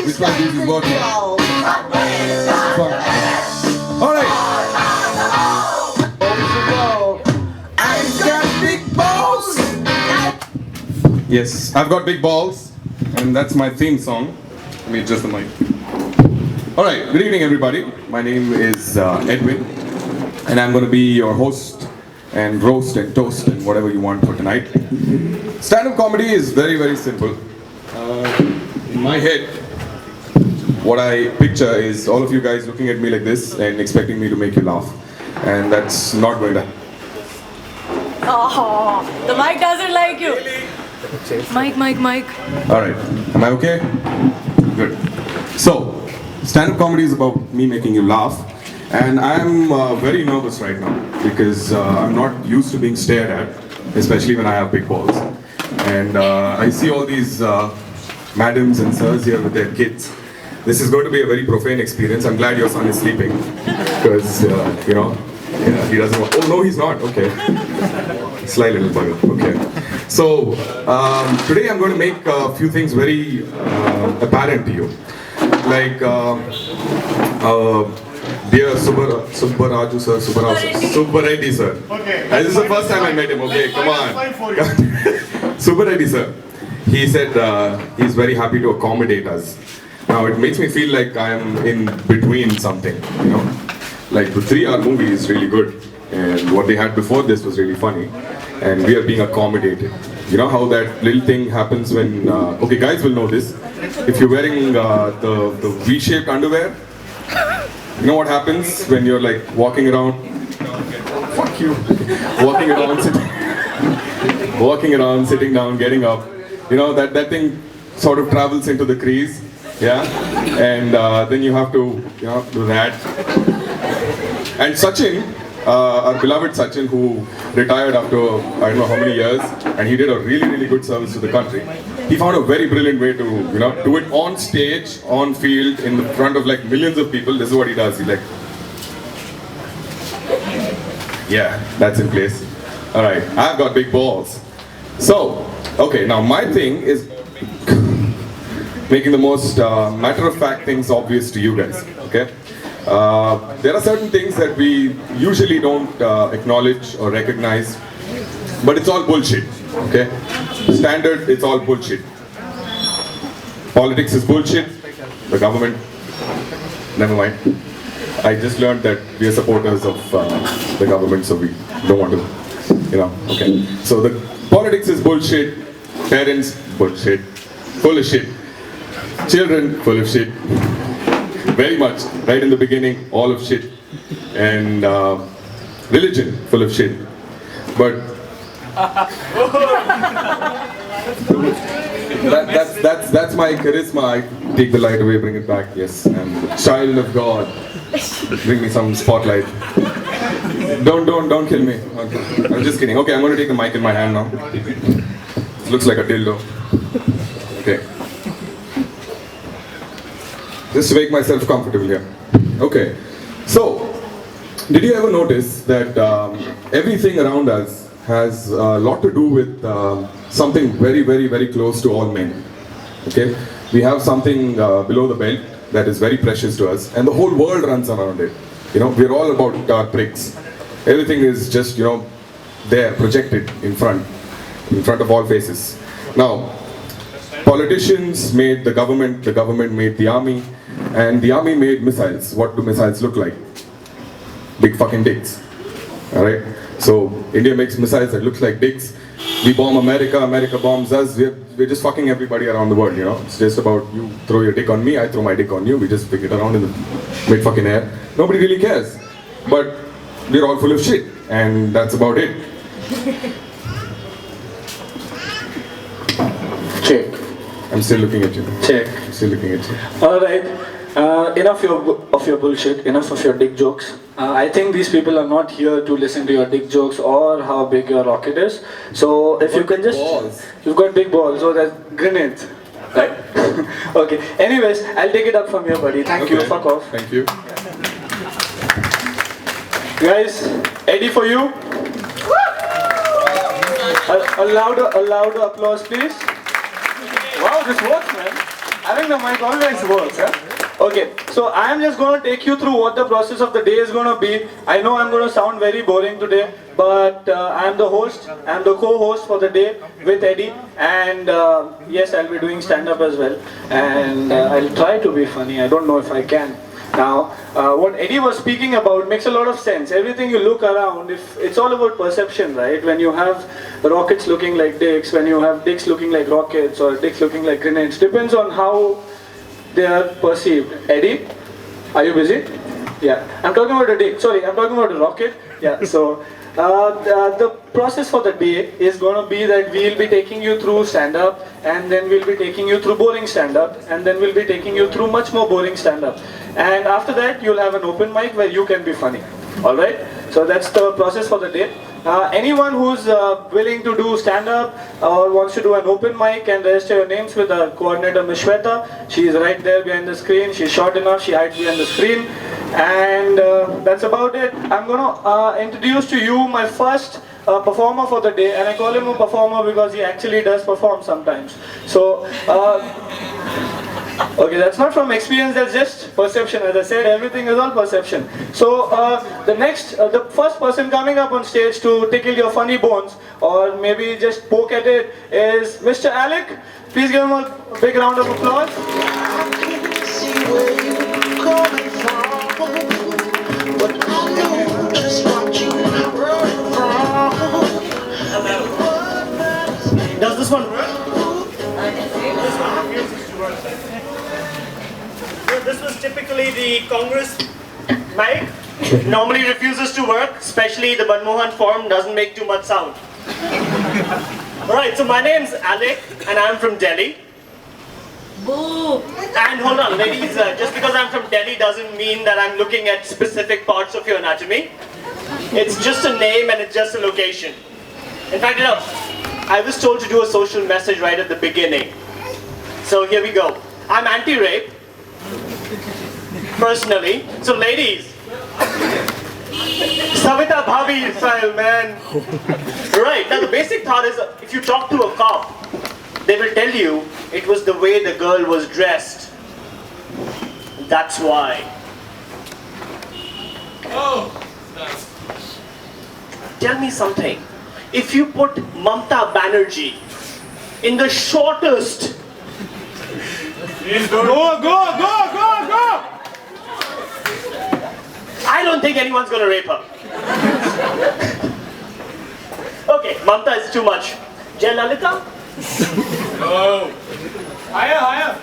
Which one of these is working? Alright. I've got big balls. Yes, I've got big balls. And that's my theme song. Let me adjust the mic. Alright, good evening everybody. My name is Edwin. And I'm going to be your host and roast and toast and whatever you want for tonight. Stand-up comedy is very, very simple. In my head, what I picture is all of you guys looking at me like this and expecting me to make you laugh. And that's not going to happen. Oh, the mic doesn't like you. Mic. Alright, am I okay? Good. So, stand-up comedy is about me making you laugh. And I'm very nervous right now because I'm not used to being stared at, especially when I have big balls. And I see all these madams and sirs here with their kids. This is going to be a very profane experience. I'm glad your son is sleeping because, he doesn't want... Oh, no, he's not. Okay. Sly little bugger. Okay. So, today I'm going to make a few things very apparent to you. Like, dear Subbaraju sir, Subbareddy sir. Okay. This is the first time I met him. Okay, come on. Subbareddy sir. He said he's very happy to accommodate us. Now it makes me feel like I am in between something, you know. Like the 3-hour movie is really good, and what they had before this was really funny, and we are being accommodated. You know how that little thing happens when, okay, guys will know this. If you're wearing the V-shaped underwear, you know what happens when you're like walking around? Fuck you. Walking around, sitting down, getting up. You know, that thing sort of travels into the crease. Yeah? And then you have to, do that. And Sachin, our beloved Sachin, who retired after I don't know how many years, and he did a really, really good service to the country. He found a very brilliant way to, do it on stage, on field, in front of like millions of people. This is what he does. He's like, yeah, that's in place. All right, I've got big balls. So, okay, now my thing is making the most matter-of-fact things obvious to you guys. Okay. There are certain things that we usually don't acknowledge or recognize, but it's all bullshit, okay? Standard, it's all bullshit. Politics is bullshit. The government, never mind. I just learned that we are supporters of the government, so we don't want to, okay. So the politics is bullshit. Parents, bullshit. Full of shit. Children, full of shit. Very much, right in the beginning, all of shit. And religion, full of shit. But that's my charisma. I take the light away, bring it back. Yes, I'm a child of God. Bring me some spotlight. Don't kill me. Okay. I'm just kidding. Okay, I'm going to take the mic in my hand now. It looks like a dildo. Okay. Just to make myself comfortable here. Okay, so did you ever notice that everything around us has a lot to do with something very, very, very close to all men? Okay, we have something below the belt that is very precious to us, and the whole world runs around it. We're all about our pricks. Everything is just, there, projected in front of all faces. Now, politicians made the government made the army, and the army made missiles. What do missiles look like? Big fucking dicks. Alright? So, India makes missiles that look like dicks. We bomb America, America bombs us. We're just fucking everybody around the world, It's just about you throw your dick on me, I throw my dick on you. We just pick it around in the mid fucking air. Nobody really cares. But we're all full of shit, and that's about it. Check. I'm still looking at you. Check. I'm still looking at you. Alright. Enough of your bullshit, enough of your dick jokes. I think these people are not here to listen to your dick jokes or how big your rocket is. So if you can just... balls. You've got big balls, so that's grenades. Right? Okay. Anyways, I'll take it up from here, buddy. Thank you. Fuck off. Thank you. Guys, Eddie for you. A louder applause, please. Wow, this works, man. I think the mic always works, huh? Okay, so I am just going to take you through what the process of the day is going to be. I know I'm going to sound very boring today, but I am the host, I am the co-host for the day with Eddie, and yes, I'll be doing stand-up as well, and I'll try to be funny. I don't know if I can. Now, what Eddie was speaking about makes a lot of sense. Everything you look around, if it's all about perception, right? When you have rockets looking like dicks, when you have dicks looking like rockets, or dicks looking like grenades, depends on how they are perceived. Eddie, are you busy? Yeah, I'm talking about a dick. Sorry, I'm talking about a rocket. Yeah, so the process for the day is going to be that we'll be taking you through stand-up, and then we'll be taking you through boring stand-up, and then we'll be taking you through much more boring stand-up. And after that, you'll have an open mic where you can be funny. Alright? So that's the process for the day. Anyone who's willing to do stand-up or wants to do an open mic can register your names with our coordinator, Ms. Shweta. She's right there behind the screen. She's short enough. She hides behind the screen. And that's about it. I'm going to introduce to you my first performer for the day. And I call him a performer because he actually does perform sometimes. So, okay, that's not from experience, that's just perception. As I said, everything is all perception. So, the first person coming up on stage to tickle your funny bones, or maybe just poke at it, is Mr. Alec. Please give him a big round of applause. Does this one work? This was typically the Congress mic. Normally refuses to work, especially the Manmohan form doesn't make too much sound. Alright, so my name's Alec and I'm from Delhi. Boo! And hold on, ladies, just because I'm from Delhi doesn't mean that I'm looking at specific parts of your anatomy. It's just a name and it's just a location. In fact, I was told to do a social message right at the beginning. So here we go. I'm anti-rape. Personally. So ladies, Savita Bhavi style, man. Right, now the basic thought is, if you talk to a cop, they will tell you it was the way the girl was dressed. That's why. Oh! Tell me something. If you put Mamta Banerjee in the shortest... Go! I don't think anyone's gonna rape her. Okay, Mamta is too much. Jayalalitha? No! Higher!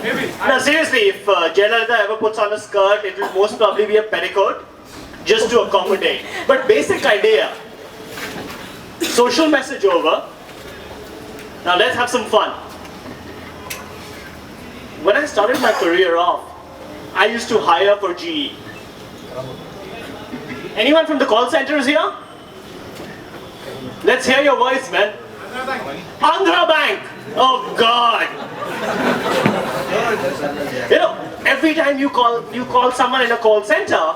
Maybe. Now seriously, if Jayalalitha ever puts on a skirt, it will most probably be a petticoat, just to accommodate. But basic idea. Social message over. Now let's have some fun. When I started my career off, I used to hire for GE. Anyone from the call centers here? Let's hear your voice, man. Andhra Bank! Oh God! You know, every time you call someone in a call center,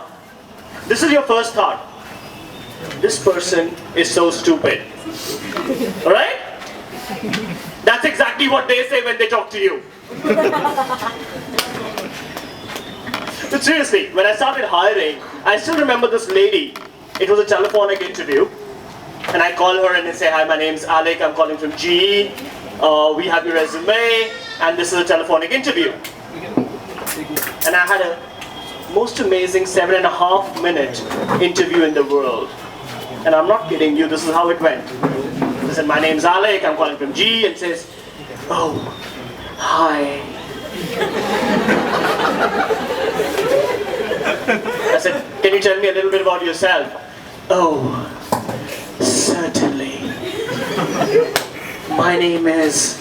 this is your first thought. This person is so stupid. Alright? That's exactly what they say when they talk to you. But seriously, when I started hiring, I still remember this lady. It was a telephonic interview. And I call her and I say, hi, my name's Alec, I'm calling from GE. We have your resume, and this is a telephonic interview. And I had a most amazing 7.5 minute interview in the world. And I'm not kidding you, this is how it went. She said, my name's Alec, I'm calling from GE, and says, oh, hi. I said, can you tell me a little bit about yourself? Oh, certainly. My name is...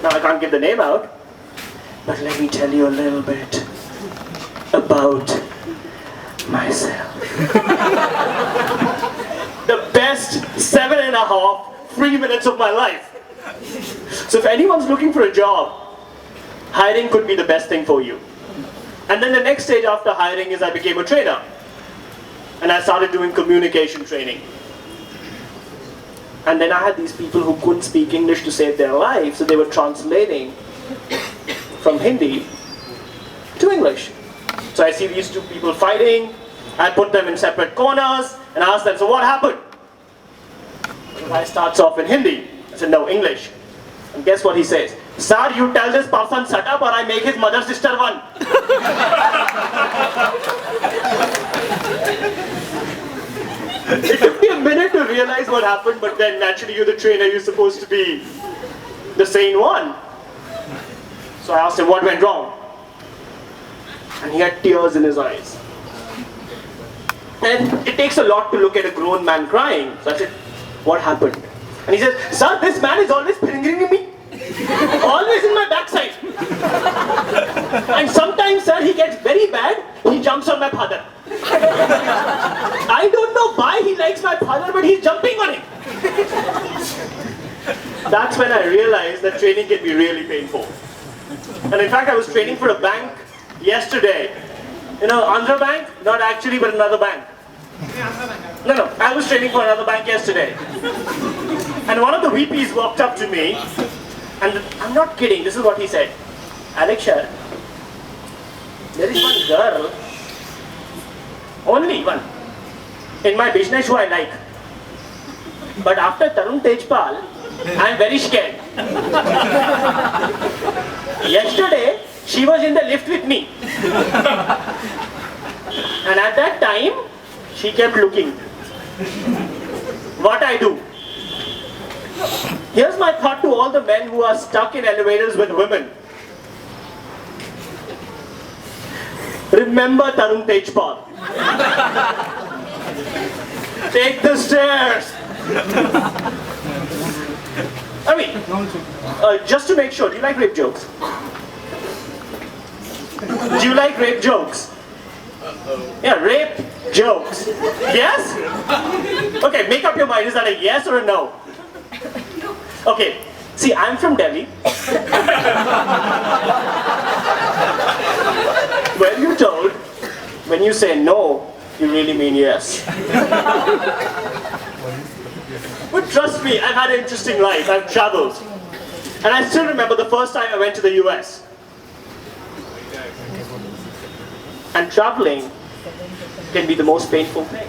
Now I can't give the name out, but let me tell you a little bit about myself. The best 3 minutes of my life. So if anyone's looking for a job, hiring could be the best thing for you. And then the next stage after hiring is I became a trainer. And I started doing communication training. And then I had these people who couldn't speak English to save their life, so they were translating from Hindi to English. So I see these two people fighting. I put them in separate corners and ask them, so what happened? The guy starts off in Hindi. I said, no, English. And guess what he says? Sir, you tell this person shut up or I make his mother sister one. It took me a minute to realize what happened, but then naturally you're the trainer, you're supposed to be the sane one. So I asked him what went wrong. And he had tears in his eyes. And it takes a lot to look at a grown man crying. So I said, what happened? And he says, sir, this man is always fingering me. Always in my backside. And sometimes, sir, he gets very bad, he jumps on my father. I don't know why he likes my father, but he's jumping on him. That's when I realized that training can be really painful. And in fact, I was training for a bank yesterday. You know, Andhra Bank? Not actually, but another bank. No, I was training for another bank yesterday. And one of the VPs walked up to me, and I'm not kidding, this is what he said. Alex, sir, there is one girl, only one, in my business who I like. But after Tarun Tejpal, I'm very scared. Yesterday, she was in the lift with me. And at that time, she kept looking. What I do? Here's my thought to all the men who are stuck in elevators with women. Remember Tarun Tejpal. Take the stairs. I mean, just to make sure, do you like rape jokes? Do you like rape jokes? Yeah, rape jokes. Yes? Okay, make up your mind. Is that a yes or a no? Okay, see, I'm from Delhi. Where you're told, when you say no, you really mean yes. But trust me, I've had an interesting life. I've traveled. And I still remember the first time I went to the US. And traveling can be the most painful thing.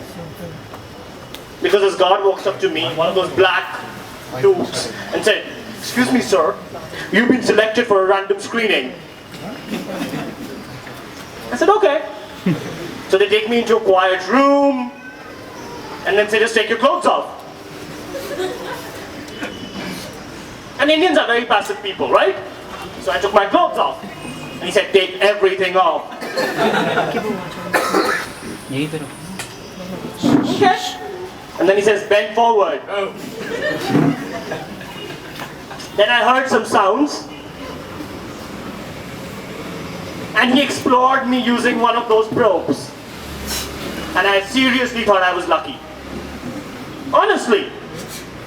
Because this guard walks up to me, one of those black dudes, and said, excuse me sir, you've been selected for a random screening. I said, okay. So they take me into a quiet room, and then say, just take your clothes off. And Indians are very passive people, right? So I took my clothes off. And he said, take everything off. Okay. And then he says, bend forward. Then I heard some sounds. And he explored me using one of those probes. And I seriously thought I was lucky. Honestly.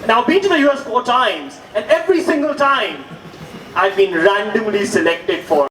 And I've been to the US 4 times. And every single time, I've been randomly selected for